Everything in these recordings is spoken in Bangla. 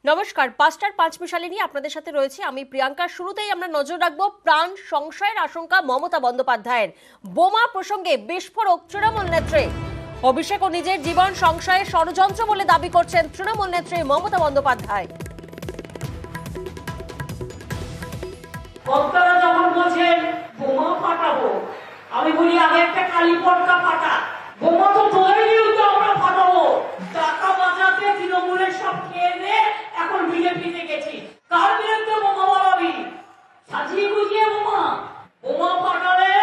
নমস্কার, ৫টার ৫ মিশালে নিয়ে আপনাদের সাথে রয়েছে আমি প্রিয়াঙ্কা। শুরুতেই আমরা নজর রাখবো প্রাণ সংশয়ের আশঙ্কা মমতা বন্দ্যোপাধ্যায়ের। বোমা প্রসঙ্গে বিস্ফোরক তৃণমূল নেত্রী। অভিষেক ও নিজের জীবন সংশয়ের ষড়যন্ত্র বলে দাবি করছেন তৃণমূল নেত্রী মমতা বন্দ্যোপাধ্যায়। বক্তারা যখন বলছেন বোমা ফাটাবো, আমি বলি আগে একটা কালী পটকা ফাটা। বোমা তো তোদের বিরুদ্ধে আমরা ফাটাবো। টাকা বাঁচাতে তৃণমূলের সব খেয়ে দিয়ে এখন বিজেপিতে গেছি। কার বিরুদ্ধে বোমা বাড়াবি? সাজিয়ে গুজিয়ে বোমা। বোমা ফাটালে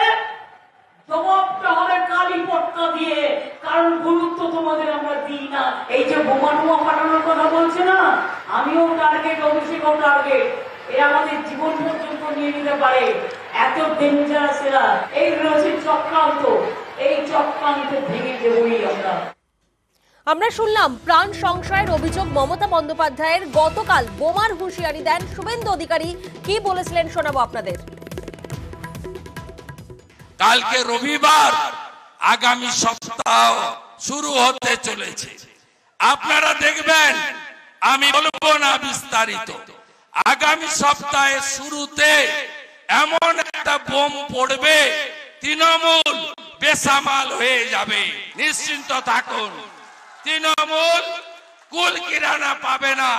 জবাবটা হবে কালী পটকা দিয়ে, কারণ গুরুত্ব তোমাদের আমরা দিই না। এই যে বোমা টোমা ফাটানোর কথা বলছে না, আমিও টার্গেট, অভিষেকও টার্গেট। এরা আমাদের জীবন পর্যন্ত নিয়ে নিতে পারে, এত ডেঞ্জারাস এরা। এই রয়েছে চক্রান্ত, এই চক্রান্ত ভেঙে দেবই আমরা। আমরা শুনলাম প্রাণ সংশয়ের অভিযোগ মমতা বন্দ্যোপাধ্যায়ের। গতকাল বোমার হুঁশিয়ারি দেন শুভেন্দু অধিকারী। কি বলেছিলেন শোনাবো আপনাদের। কালকে রবিবার, আগামী সপ্তাহ শুরু হতে চলেছে। আপনারা দেখবেন, আমি বলবো না বিস্তারিত। আগামী সপ্তাহের শুরুতে এমন একটা বোম পড়বে, তৃণমূল বেসামাল হয়ে যাবে। নিশ্চিন্ত থাকুন, তৃণমূল কুল কিরানা পাবে না।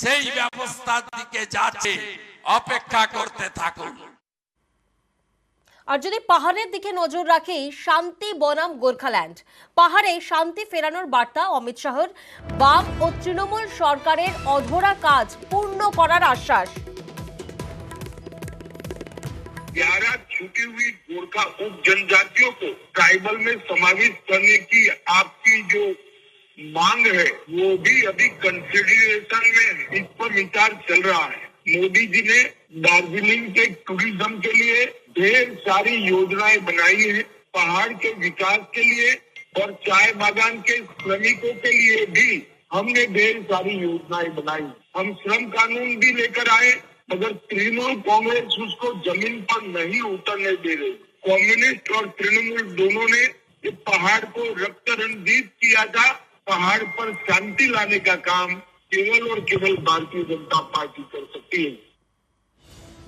সেই ব্যবস্থার দিকে যাচ্ছে, অপেক্ষা করতে থাকুন। আর যদি পাহাড়ের দিকে নজর রাখি, শান্তি বনাম গোর্খাল্যান্ড। পাহাড়ে শান্তি ফেরানোর বার্তা অমিত শাহর। বাম ও তৃণমূল সরকারের অধরা কাজ পূর্ণ করার আশ্বাস। 11 छूटी हुई गोरखा उप जनजातियों को ट्राइबल में समावेश करने की आपकी जो मांग है, वो भी अभी कंसिडरेशन में इस पर विचार चल रहा है। मोदी जी ने दार्जिलिंग के टूरिज्म के लिए ढेर सारी योजनाएं बनाई है। पहाड़ के विकास के लिए और चाय बागान के श्रमिकों के लिए भी हमने ढेर सारी योजनाएं बनाई। हम श्रम कानून भी लेकर आए, मगर तृणमूल कांग्रेस उसको जमीन पर नहीं उतरने दे रही। कम्युनिस्ट और तृणमूल दोनों ने ये पहाड़ को रक्त रणदीप किया था। पहाड़ पर शांति लाने का काम केवल और केवल भारतीय जनता पार्टी कर सकती है।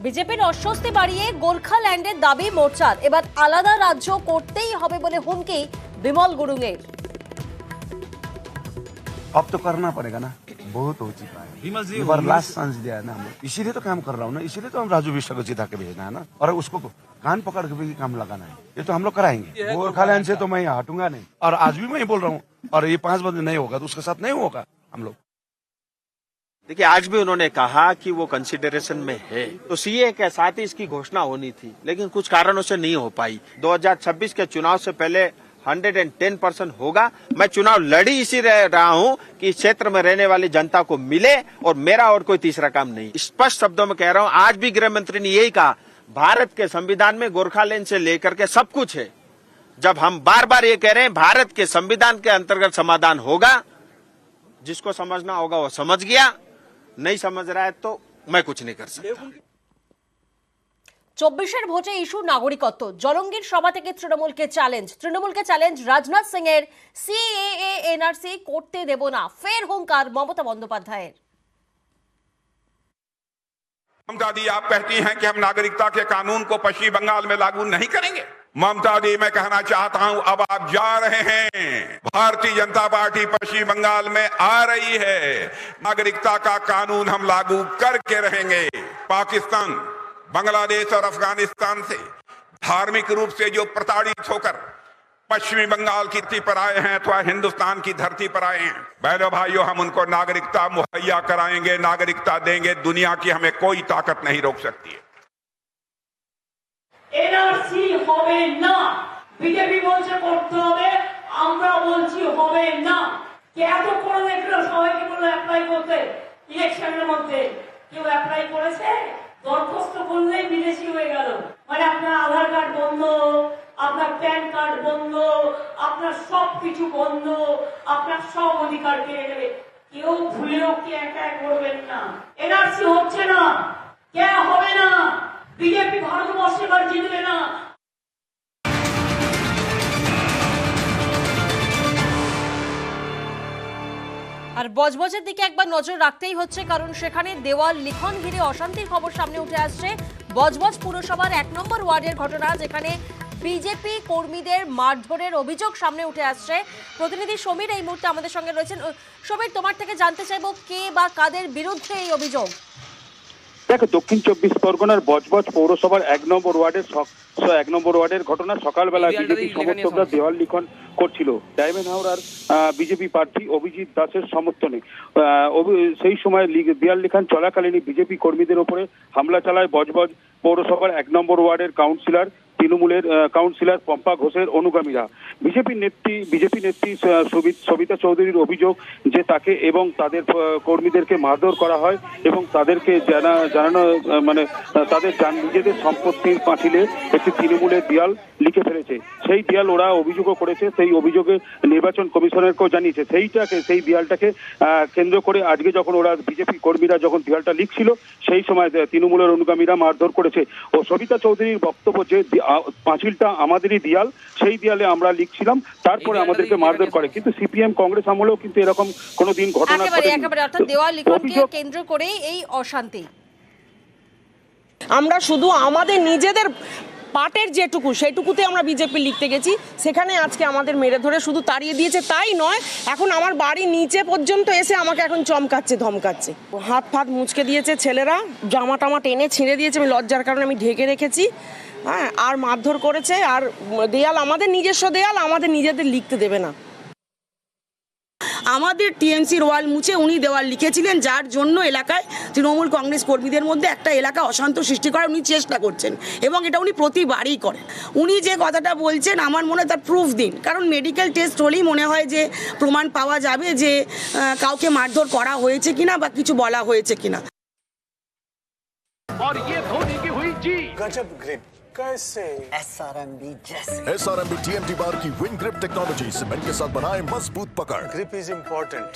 বিজেপির অস্বস্তি বাড়িয়ে গোর্খাল্যান্ডের দাবি মোর্চার। এবার আলাদা রাজ্য করতেই হবে বলে হুমকি বিমল গুরুংয়ের। अब तो करना पड़ेगा ना, बहुत हो चुका है। एक बार लास्ट चांस दिया है ना हम लोग, इसीलिए तो काम कर रहा हूँ ना, इसीलिए तो हम राजू विश्व को जिता के भेजना है ना, और उसको कान पकड़ के भी काम लगाना है। ये तो हम लोग कराएंगे। गोरखालैंड से तो मैं हटूंगा नहीं, और आज भी मैं बोल रहा हूँ। और ये 5 बजे नहीं होगा तो उसके साथ नहीं होगा हम लोग। देखिए, आज भी उन्होंने कहा कि वो कंसिडरेशन में है, तो सीए के साथ ही इसकी घोषणा होनी थी, लेकिन कुछ कारणों से नहीं हो पाई। 2026 के चुनाव से पहले 110% होगा। मैं चुनाव लड़ी इसी रहा हूं कि इस क्षेत्र में रहने वाली जनता को मिले, और मेरा और कोई तीसरा काम नहीं। स्पष्ट शब्दों में कह रहा हूं, आज भी गृह मंत्री ने यही कहा, भारत के संविधान में गोरखालैंड से लेकर के सब कुछ है। जब हम बार बार ये कह रहे हैं भारत के संविधान के अंतर्गत समाधान होगा, जिसको समझना होगा वो समझ गया, नहीं समझ रहा है तो मैं कुछ नहीं कर सकता। 24-এর ভোটে ইস্যু নাগরিকত্ব। জলঙ্গির সভা থেকে তৃণমূলকে চ্যালেঞ্জ রাজনাথ সিং এর। সিএএ এনআরসি করতে দেব না, ফের হুঙ্কার মমতা বন্দ্যোপাধ্যায়ের। ममता दी, आप कहती हैं कि हम नागरिकता के कानून को पश्चिम बंगाल में लागू नहीं करेंगे। ममता दी, मैं कहना चाहता हूं, अब आप जा रहे हैं। भारतीय जनता पार्टी पश्चिम बंगाल में आ रही है। नागरिकता का कानून हम लागू करके रहेंगे। पाकिस्तान, बांग्लादेश और अफगानिस्तान से धार्मिक रूप से जो प्रताड़ित होकर पश्चिमी बंगाल की धरती पर आए हैं अथवा हिंदुस्तान की धरती पर आए हैं, बहनों भाइयों, हम उनको नागरिकता मुहैया कराएंगे, नागरिकता देंगे। दुनिया की हमें कोई ताकत नहीं रोक सकती है। এনআরসি হবে না। বিজেপি বলছে করতে হবে, আমরা বলছি হবে না। কে এত করে দেখলো সবাইকে বললো অ্যাপ্লাই করতে? ইলেকশনের মধ্যে কেউ অ্যাপ্লাই করেছে? দরখাস্ত করলেই বিদেশি হয়ে গেল। মানে আপনার আধার কার্ড বন্ধ, আপনার প্যান কার্ড বন্ধ, আপনার সবকিছু বন্ধ, আপনার সব অধিকার কেড়ে নেবে। কেউ ভুলেও কি একা করবেন না। এনআরসি হচ্ছে না, কে হবে না। বিজেপি ভারতবর্ষে এবার জিতবে না। আর বজবজের দিকে একবার নজর রাখতেই হচ্ছে, কারণ সেখানে দেওয়াল লিখন ঘিরে অশান্তির খবর সামনে উঠে আসছে। বজবজ পুরসভার 1 নম্বর ওয়ার্ডের ঘটনা, যেখানে বিজেপি কর্মীদের মারধরের অভিযোগ সামনে উঠে আসছে। প্রতিনিধি সমীর এই মুহূর্তে আমাদের সঙ্গে রয়েছেন। সমীর, তোমার থেকে জানতে চাইবো কে বা কাদের বিরুদ্ধে এই অভিযোগ? দেখো, দক্ষিণ 24 পরগনার বজবজ পৌরসভার 1 নম্বর ওয়ার্ডের ঘটনা। সকালবেলা বিজেপি সমর্থকরা দেওয়াল লিখন করছিল ডায়মন্ড হাওড়ার বিজেপি প্রার্থী অভিজিৎ দাসের সমর্থনে। সেই সময় দেওয়াল লিখন চলাকালীনই বিজেপি কর্মীদের উপরে হামলা চালায় বজবজ পৌরসভার 1 নম্বর ওয়ার্ডের কাউন্সিলর, তৃণমূলের কাউন্সিলর পম্পা ঘোষের অনুগামীরা। বিজেপি নেত্রী সবিতা চৌধুরীর অভিযোগ যে তাকে এবং তাদের কর্মীদেরকে মারধর করা হয় এবং তাদেরকে জানানো মানে তাদের নিজেদের সম্পত্তির পাঁচিলে একটি তৃণমূলের দেয়াল লিখে ফেলেছে। সেই দেয়াল ওরা অভিযোগও করেছে, সেই অভিযোগে নির্বাচন কমিশনারকেও জানিয়েছে। সেই দেয়ালটাকে কেন্দ্র করে আজকে যখন ওরা বিজেপি কর্মীরা যখন দেয়ালটা লিখছিল, সেই সময় তৃণমূলের অনুগামীরা মারধর করেছে। ও সবিতা চৌধুরীর বক্তব্য যে পাঁচিলটা আমাদেরই দেয়াল, সেই দেয়ালে আমরা লিখছিলাম, তারপরে আমাদেরকে মারধর করে। কিন্তু সিপিএম কংগ্রেস আমলেও কিন্তু এরকম কোনোদিন ঘটনা একেবারে অর্থাৎ দেওয়াল লিখনকে কেন্দ্র করে এই অশান্তি। আমরা শুধু আমাদের নিজেদের পাটের যেটুকু সেইটুকুতে আমরা বিজেপি লিখতে গেছি, সেখানে আজকে আমাদের মেরে ধরে শুধু তাড়িয়ে দিয়েছে। তাই নয়, এখন আমার বাড়ির নিচে পর্যন্ত এসে আমাকে এখন চমকাচ্ছে, ধমকাচ্ছে। হাত ফাত মুচকে দিয়েছে ছেলেরা, জামা টামা টেনে ছিঁড়ে দিয়েছে। আমি লজ্জার কারণে আমি ঢেকে রেখেছি, হ্যাঁ, আর মারধর করেছে। আর দেয়াল আমাদের নিজস্ব দেয়াল, আমাদের নিজেদের লিখতে দেবে না। আমাদের টিএমসির ওয়াল মুছে উনি দেওয়াল লিখেছিলেন, যার জন্য এলাকায় তৃণমূল কংগ্রেস কর্মীদের মধ্যে একটা এলাকা অশান্ত সৃষ্টি করার উনি চেষ্টা করছেন, এবং এটা উনি প্রতিবারই করেন। উনি যে কথাটা বলছেন আমার মনে হয় তার প্রুফ দিন, কারণ মেডিকেল টেস্ট হলেই মনে হয় যে প্রমাণ পাওয়া যাবে যে কাউকে মারধর করা হয়েছে কিনা বা কিছু বলা হয়েছে কিনা। SRMB TMT बार की विन ग्रिप टेक्नोलॉजी सीमेंट के साथ बनाए मजबूत पकड़। Grip is important.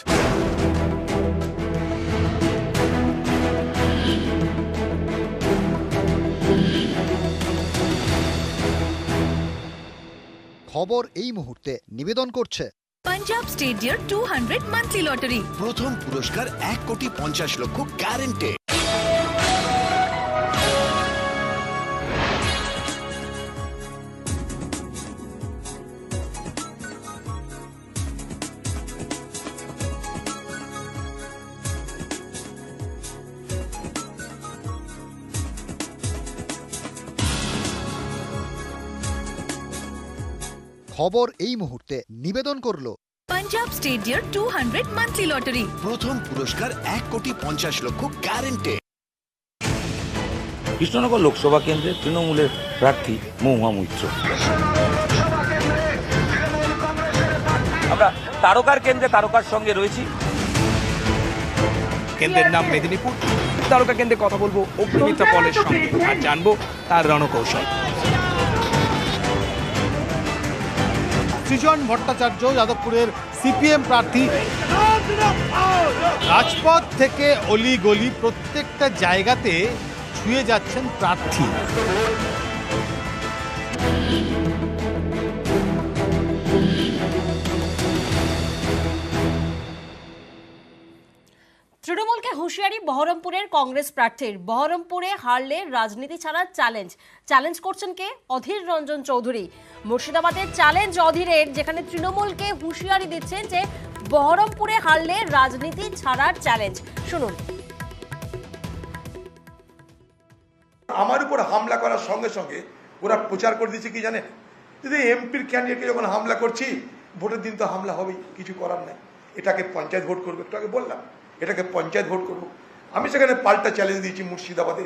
খবর এই মুহূর্তে নিবেদন করছে Punjab state dear 200 monthly lottery. প্রথম পুরস্কার 1,50,00,000 গ্যারান্টেড। খবর এই মুহূর্তে নিবেদন করলো Punjab state dear 200 monthly lottery. প্রথম পুরস্কার 1,50,00,000 গ্যারান্টেড। কৃষ্ণনগর লোকসভা কেন্দ্রের তৃণমূলের প্রার্থী মহুয়া মৈত্র। আমরা তারকার কেন্দ্রে তারকার সঙ্গে রয়েছি। কেন্দ্রের নাম মেদিনীপুর। তারকা কেন্দ্রে কথা বলবো অগ্নিমিত্রা পলের সঙ্গে আর জানবো তার রণকৌশল। সৃজন ভট্টাচার্য যাদবপুরের সিপিএম প্রার্থী। রাজপথ থেকে অলি গলি প্রত্যেকটা জায়গাতে ছুঁয়ে যাচ্ছেন প্রার্থী। তৃণমূলকে হুঁশিয়ারি বহরমপুরের কংগ্রেস প্রার্থীর। বহরমপুরে হারলে রাজনীতি ছাড়া চ্যালেঞ্জ করছেন কে? অধীর রঞ্জন চৌধুরী। মুর্শিদাবাদের চ্যালেঞ্জ অধীরের, যেখানে তৃণমূলকে হুঁশিয়ারি দিচ্ছেন যে বহরমপুরে হারলে রাজনীতি ছাড়ার চ্যালেঞ্জ। শুনুন। আমার উপর হামলা করার সঙ্গে সঙ্গে ওরা প্রচার করে দিচ্ছে কি জানেন, যদি এমপির ক্যান্ডিডেটকে যখন হামলা করছি, ভোটের দিন তো হামলা হবেই, কিছু করার নাই। এটাকে পঞ্চায়েত ভোট করবো, একটু আগে বললাম, এটাকে পঞ্চায়েত ভোট করবো। আমি সেখানে পাল্টা চ্যালেঞ্জ দিয়েছি মুর্শিদাবাদে।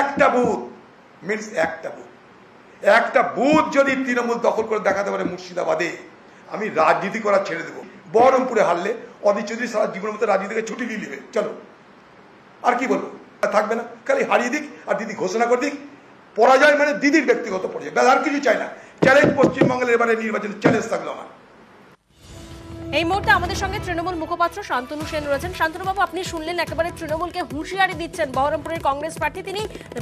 একটা বুথ মিনস একটা বুথ যদি তৃণমূল দখল করে দেখাতে পারে মুর্শিদাবাদে, আমি রাজনীতি করা ছেড়ে দেবো। বহরমপুরে হারলে অধীর চৌধুরী সারা জীবনের মতো রাজনীতি থেকে ছুটি দিয়ে নেবে, চলো আর কি বলবো, থাকবে না, খালি হারিয়ে দিক আর দিদি ঘোষণা করে দিক। পরাজয় মানে দিদির ব্যক্তিগত পরাজয়, আর কিছু চাই না। চ্যালেঞ্জ পশ্চিমবঙ্গের এবারে নির্বাচনের চ্যালেঞ্জ থাকলো আমার। এই মুহূর্তে আমাদের সঙ্গে তৃণমূল মুখপাত্র শান্তনু সেন রয়েছেন। শান্তনুবাবু, আপনি শুনলেন একেবারে তৃণমূলকে হুঁশিয়ারি দিচ্ছেন বহরমপুরের কংগ্রেস প্রার্থী। তিনি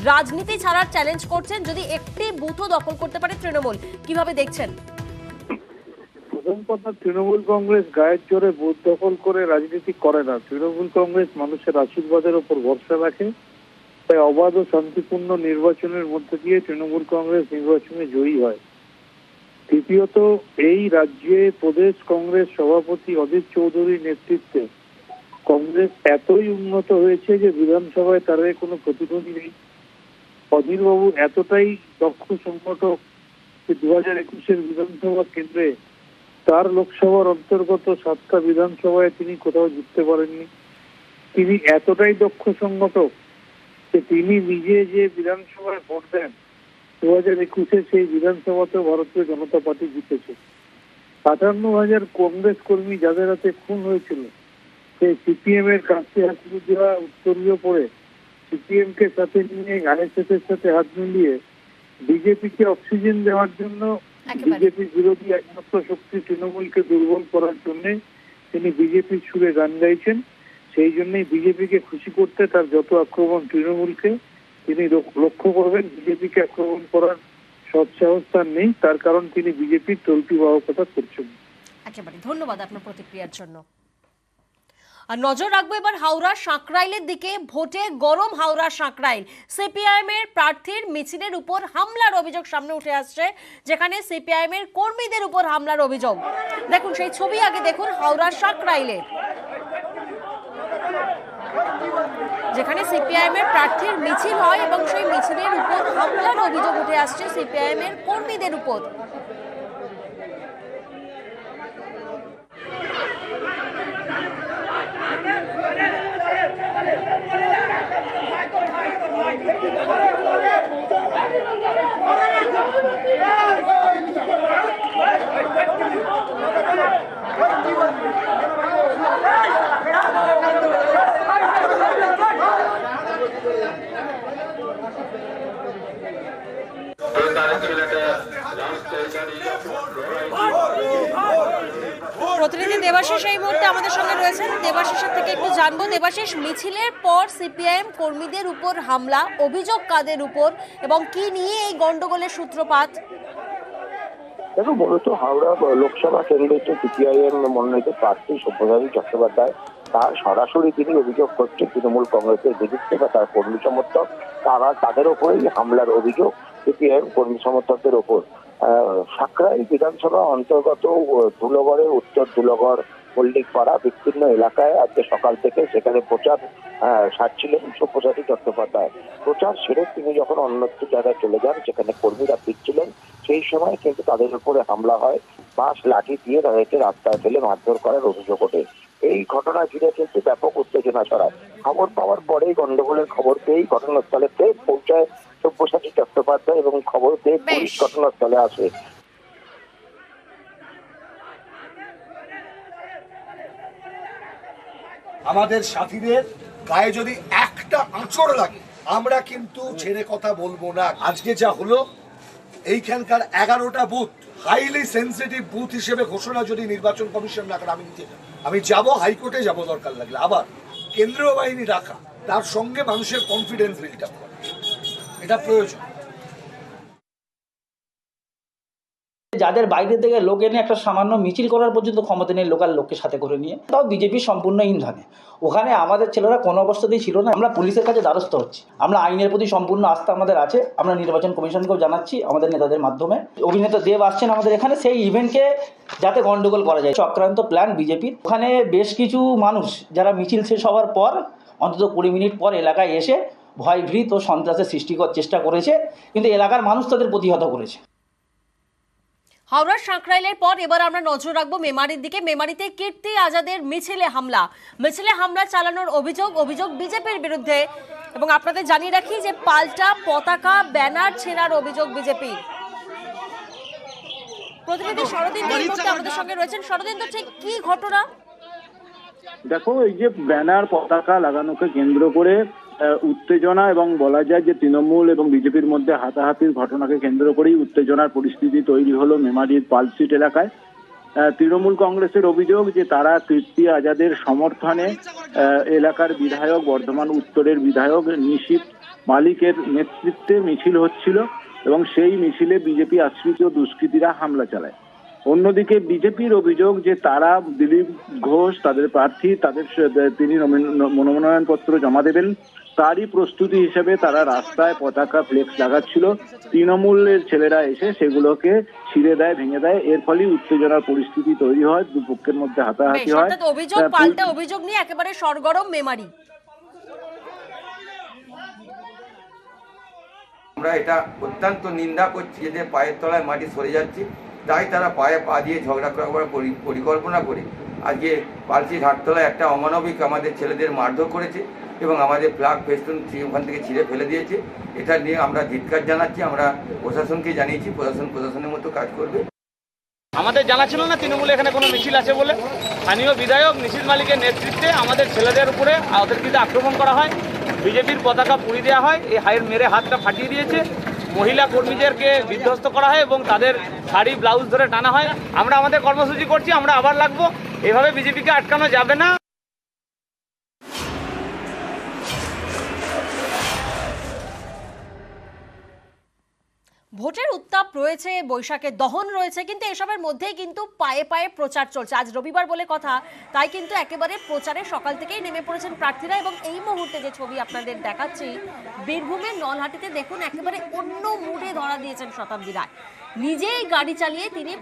রাজনীতি ছাড়ার চ্যালেঞ্জ করছেন যদি একটি বুথও দখল করতে পারে তৃণমূল। কিভাবে দেখছেন? প্রথম কথা, তৃণমূল কংগ্রেস গায়ের জোরে বুথ দখল করে রাজনীতি করে না। তৃণমূল কংগ্রেস মানুষের আশীর্বাদের উপর ভরসা রাখে, তাই অবাধ ও শান্তিপূর্ণ নির্বাচনের মধ্যে দিয়ে তৃণমূল কংগ্রেস নির্বাচনে জয়ী হয়। তৃতীয়ত, এই রাজ্যে প্রদেশ কংগ্রেস সভাপতি অধীর চৌধুরীর নেতৃত্বে কংগ্রেস এতই উন্নত হয়েছে যে বিধানসভায় তার কোনো প্রতিদ্বন্দ্বী নেই। অধীরবাবু এতটাই দক্ষ সংগঠক যে 2021-এর বিধানসভা কেন্দ্রে তার লোকসভার অন্তর্গত 7টা বিধানসভায় তিনি কোথাও জিততে পারেননি। তিনি এতটাই দক্ষ সংগঠক যে তিনি নিজে যে বিধানসভায় ভোট দেন 2021-এ সেই বিধানসভাতেও ভারতীয় জনতা পার্টি জিতেছে। 58,000 কংগ্রেস কর্মী যাদের হাতে খুন হয়েছিল, সেই সিপিএম এর কাছে হাত দেওয়া উত্তরীয় পড়ে সিপিএম কে সাথে নিয়ে আইএসএফ এর সাথে হাত মিলিয়ে বিজেপিকে অক্সিজেন দেওয়ার জন্য, বিজেপি বিরোধী একমাত্র শক্তি তৃণমূলকে দুর্বল করার জন্য তিনি বিজেপির সুরে গান গাইছেন। সেই জন্যই বিজেপিকে খুশি করতে তার যত আক্রমণ তৃণমূলকে, তিনি লক্ষ্য করবেন বিজেপিকে আক্রমণ করার সৎসাহস তার নেই, তার কারণ তিনি বিজেপির তল্পি বাহকতা করছেন। একেবারে ধন্যবাদ আপনার প্রতিক্রিয়ার জন্য। আর নজর রাখবো এবার হাওড়া সাঁকরাইলের দিকে। ভোটে গরম হাওড়া সাঁকরাইল। সিপিআইএম এর প্রার্থীর মিছিলের উপর হামলার অভিযোগ সামনে উঠে আসছে, যেখানে সিপিআইএম এর কর্মীদের উপর হামলার অভিযোগ। দেখুন সেই ছবি আগে দেখুন হাওড়া সাঁকরাইলে, যেখানে সিপিআইএম এর প্রার্থীর মিছিল হয় এবং সেই মিছিলের উপর হামলার অভিযোগ উঠে আসছে সিপিআইএম এর কর্মীদের উপর। প্রতিনিধি দেবাশিস এই মুহূর্তে আমাদের সঙ্গে রয়েছেন। দেবাশিসের থেকে একটু জানবো, দেবাশিস, মিছিলের পর সিপিআইএম কর্মীদের উপর হামলা, অভিযোগ কাদের উপর এবং কি নিয়ে এই গন্ডগোলের সূত্রপাত? দেখো, মূলত হাওড়া লোকসভা কেন্দ্রে সিপিআইএম মনোনীত প্রার্থী সব্যসাচী চট্টোপাধ্যায়, তার সরাসরি তিনি অভিযোগ করছেন তৃণমূল কংগ্রেসের বিরুদ্ধে বা তার কর্মী সমর্থক, তাদের ওপরেই হামলার অভিযোগ সিপিআইএম কর্মী সমর্থকদের ওপর। সাঁকরাইল বিধানসভা অন্তর্গত ধুলোগড়ের উত্তর ধুলোগড় মল্লিকপাড়া বিস্তীর্ণ এলাকায় আজকে সকাল থেকে সেখানে প্রচার সারছিলেন সব্যসাচী চট্টোপাধ্যায়। প্রচার সেরে তিনি যখন অন্যত্র জায়গায় চলে যান, সেখানে কর্মীরা ফিরছিলেন, সেই সময় কিন্তু তাদের উপরে হামলা হয়। বাঁশ লাঠি দিয়ে তাদেরকে রাস্তায় ফেলে মারধর করার অভিযোগ ওঠে। এই ঘটনা ঘিরে কিন্তু ব্যাপক উত্তেজনা ছড়ায়। খবর পাওয়ার পরেই গন্ডগোলের খবর পেয়েই ঘটনাস্থলে পৌঁছায় সব্যসাচী চট্টোপাধ্যায় এবং খবর পেয়ে পুলিশ ঘটনাস্থলে আসে। আমাদের সাথীদের গায়ে যদি একটা আঁচড় লাগে আমরা কিন্তু ছেড়ে কথা বলবো না। আজকে যা হলো, এইখানকার 11টা বুথ হাইলি সেন্সিটিভ বুথ হিসেবে ঘোষণা যদি নির্বাচন কমিশন না করে, আমি যাব হাইকোর্টে যাব দরকার লাগলে। আবার কেন্দ্রীয় বাহিনী রাখা, তার সঙ্গে মানুষের কনফিডেন্স বিল্ড আপ করা, এটা প্রয়োজন। যাদের বাইরে থেকে লোক এনে একটা সামান্য মিছিল করার পর্যন্ত ক্ষমতা নেই লোকাল লোককে সাথে করে নিয়ে, তাও বিজেপির সম্পূর্ণ ইন্ধনে। ওখানে আমাদের ছেলেরা কোনো অবস্থাতেই ছিল না। আমরা পুলিশের কাছে দ্বারস্থ হচ্ছি। আমরা আইনের প্রতি সম্পূর্ণ আস্থা আমাদের আছে। আমরা নির্বাচন কমিশনকেও জানাচ্ছি আমাদের নেতাদের মাধ্যমে। অভিনেতা দেব আসছেন আমাদের এখানে, সেই ইভেন্টকে যাতে গন্ডগোল করা যায় চক্রান্ত প্ল্যান বিজেপির। ওখানে বেশ কিছু মানুষ যারা মিছিল শেষ হওয়ার পর অন্তত 20 মিনিট পর এলাকায় এসে ভয় ভীত ও সন্ত্রাসের সৃষ্টি করার চেষ্টা করেছে, কিন্তু এলাকার মানুষ তাদের প্রতিহত করেছে। হাওড়ার সাঁকরাইলের পর এবার আমরা নজর রাখবো মেমারির দিকে। মেমারিতে কীর্তি আজাদের মিছিলে হামলা চালানোর অভিযোগ বিজেপির বিরুদ্ধে। এবং আপনাদের জানিয়ে রাখি যে পাল্টা পতাকা ব্যানার ছেঁড়ার অভিযোগ বিজেপি। প্রতিনিধি শরদিন আমাদের সঙ্গে রয়েছেন। শরদিন, তো ঠিক কি ঘটনা? দেখো, এই যে ব্যানার পতাকা লাগানোকে কেন্দ্র করে উত্তেজনা এবং বলা যায় যে তৃণমূল এবং বিজেপির মধ্যে হাতাহাতির ঘটনাকে কেন্দ্র করেই উত্তেজনার পরিস্থিতি তৈরি হলো মেমারির পালসিট এলাকায়। তৃণমূল কংগ্রেসের অভিযোগ যে তারা কীর্তি আজাদের সমর্থনে এলাকার বিধায়ক, বর্ধমান উত্তরের বিধায়ক নিশীথ মালিকের নেতৃত্বে মিছিল হচ্ছিল এবং সেই মিছিলে বিজেপি আশ্রিত দুষ্কৃতীরা হামলা চালায়। অন্যদিকে বিজেপির অভিযোগ যে তারা দিলীপ ঘোষ তাদের প্রার্থী তিনি মনোনয়নপত্র জমা দেবেন, তারই প্রস্তুতি হিসেবে তারা রাস্তায় পতাকা ফ্লেক্স লাগাচ্ছিল। তৃণমূলের ছেলেরা এসে সেগুলোকে ছিঁড়ে দেয়, ভেঙে দেয়। এর ফলে উত্তেজনার পরিস্থিতি তৈরি হয়, দুপক্ষের মধ্যে হাতাহাতি হয়। অভিযোগ পাল্টা অভিযোগ নিয়ে একেবারে সরগরম মেমারি। আমরা এটা অত্যন্ত নিন্দা করছি, এদের পায়ের তলায় মাটি সরে যাচ্ছে, তাই তারা পায়ে পা দিয়ে ঝগড়া করার পরিকল্পনা করে আজকে পালসি ঘাটতলায় একটা অমানবিক আমাদের ছেলেদের মারধর করেছে এবং আমাদের ফ্ল্যাগ ফেস্টুন ওখান থেকে ছিঁড়ে ফেলে দিয়েছে। এটা নিয়ে আমরা ধিক্কার জানাচ্ছি, আমরা প্রশাসনকে জানিয়েছি, প্রশাসনের মতো কাজ করবে। আমাদের জানা ছিল না তৃণমূল এখানে কোনো মিছিল আছে বলে। স্থানীয় বিধায়ক নিশীথ মালিকের নেতৃত্বে আমাদের ছেলেদের উপরে অতর্কিত আক্রমণ করা হয়, বিজেপির পতাকা পুড়িয়ে দেওয়া হয়, এই হায়ের মেরে হাতটা ফাটিয়ে দিয়েছে, মহিলা কর্মীদেরকে বিধ্বস্ত করা হয় এবং তাদের শাড়ি ব্লাউজ ধরে টানা হয়। আমরা আমাদের কর্মসূচি করছি, আমরা আবার লাগবো, এভাবে বিজেপিকে আটকানো যাবে না। ভোটের উত্তাপ রয়েছে, বৈশাখের দহন রয়েছে, কিন্তু এসবের মধ্যেই কিন্তু পায়ে পায়ে প্রচার চলছে। আজ রবিবার বলে কথা, তাই কিন্তু একেবারে প্রচারে সকাল থেকেই নেমে পড়েছেন প্রার্থীরা। এবং এই মুহূর্তে যে ছবি আপনাদের দেখাচ্ছি, বীরভূমের নলহাটিতে দেখুন একেবারে অন্য মুডে ধরা দিয়েছেন শতাব্দী রায়। নিজেই গাড়ি চালিয়ে তিনি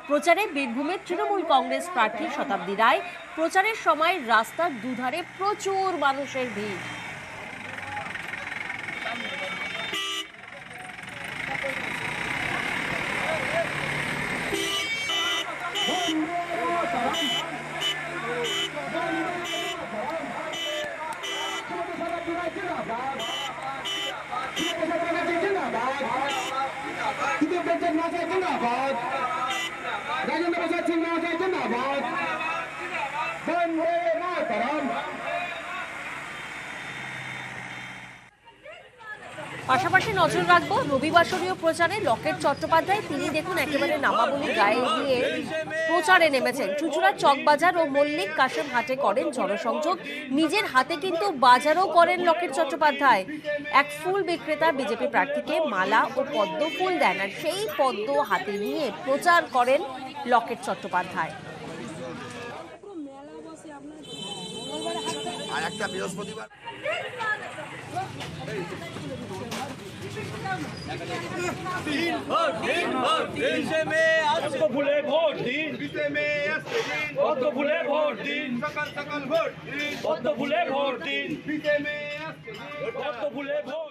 প্রচারে বীরভূমের তৃণমূল কংগ্রেস প্রার্থী শতাব্দী রায়। প্রচারের সময় রাস্তার দুধারে প্রচুর মানুষের ভিড়। পাশাপাশি নজর রাখবো রবিবাসরীয় প্রচারে লকেট চট্টোপাধ্যায়, তিনি দেখুন একেবারে নামাবলী গায়ে দিয়ে প্রচারে নেমেছেন। চুঁচুড়া চকবাজার ও মল্লিক কাশেম হাটে করেন জনসংযোগ, নিজের হাতে কিন্তু বাজারও করেন লকেট চট্টোপাধ্যায়। এক ফুল বিক্রেতা বিজেপি প্রার্থীকে মালা ও পদ্ম ফুল দেন, আর সেই পদ্ম হাতে নিয়ে প্রচার করেন লকেট চট্টোপাধ্যায়। আর একটা বৃহস্পতিবার ফুলে ভোট দিন, ফুলে ভোট দিন, সকাল সকাল ভোট দিন, ফুলে ভোট দিন, ফুলে ভোট